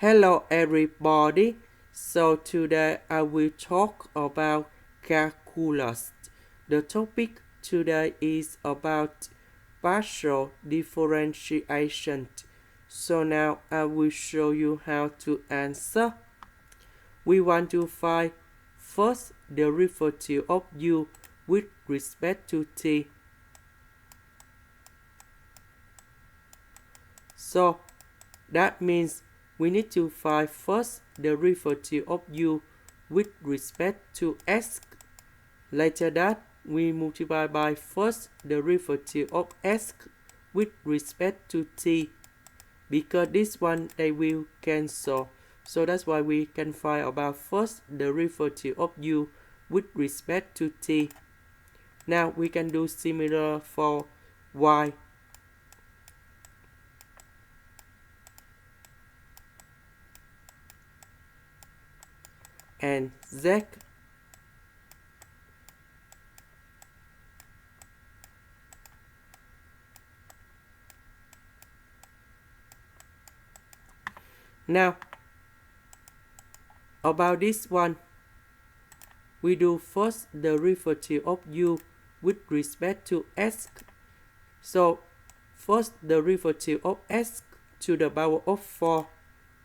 Hello everybody. So today I will talk about calculus. The topic today is about partial differentiation. So now I will show you how to answer. We want to find first derivative of u with respect to t. So that means we need to find first derivative of u with respect to s. Later that, we multiply by first derivative of s with respect to t. Because this one, they will cancel. So that's why we can find about first derivative of u with respect to t. Now we can do similar for y. And z. Now, about this one, we do first derivative of u with respect to s. So, first derivative of s to the power of 4,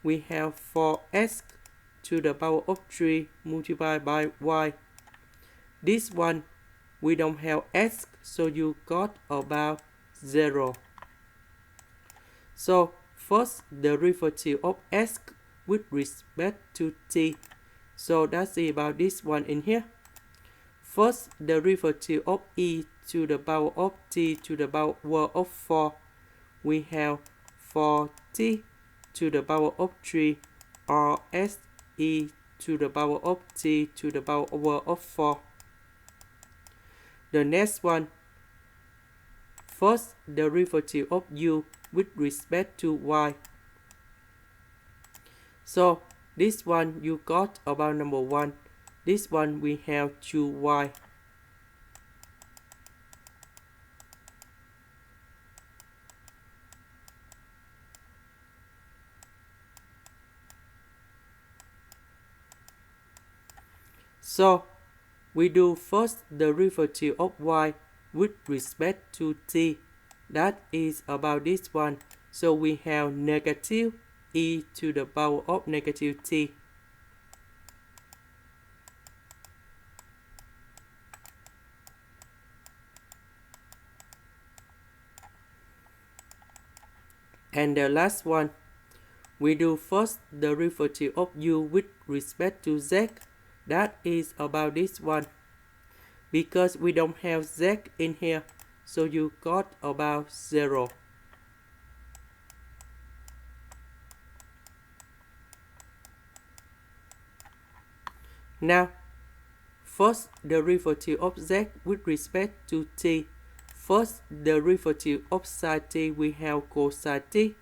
we have 4s to the power of 3 multiplied by y. This one, we don't have s, so you got about 0. So, first derivative of s with respect to t. So that's about this one in here. First derivative of e to the power of t to the power of 4. We have 4t to the power of 3 or s e to the power of t to the power of 4. The next one, first derivative of u with respect to y. So this one you got about number 1. This one we have 2y. So we do first derivative of y with respect to t. That is about this one. So we have negative e to the power of negative t. And the last one, we do first derivative of u with respect to z. That is about this one. Because we don't have z in here, so you got about 0. Now, first derivative of z with respect to t. First derivative of sine t, we have cosine t.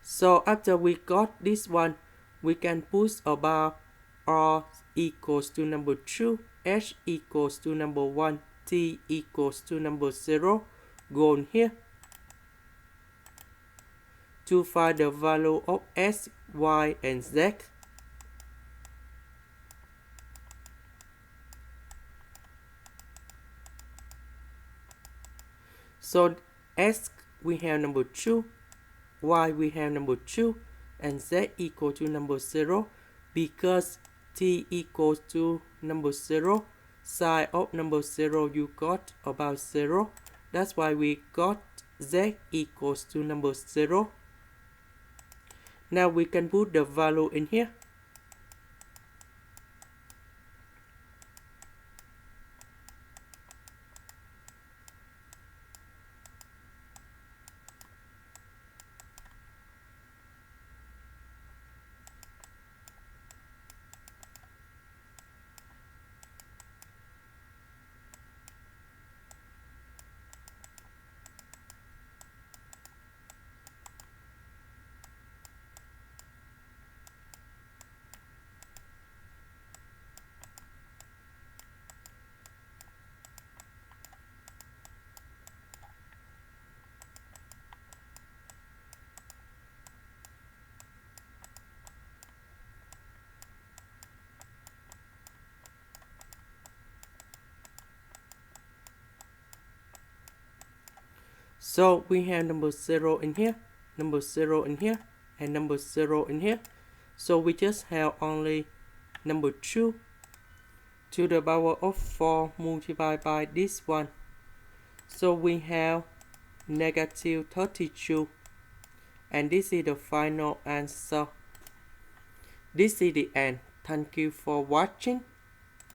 So after we got this one, we can put about r equals to number 2, h equals to number 1, t equals to number 0. Go on here to find the value of s, y, and z. So s we have number 2, y we have number 2, and z equal to number 0. Because t equals to number 0, sine of number 0 you got about 0. That's why we got z equals to number 0. Now we can put the value in here. So we have number 0 in here, number 0 in here, and number 0 in here. So we just have only number 2 to the power of 4 multiplied by this one. So we have negative 32. And this is the final answer. This is the end. Thank you for watching.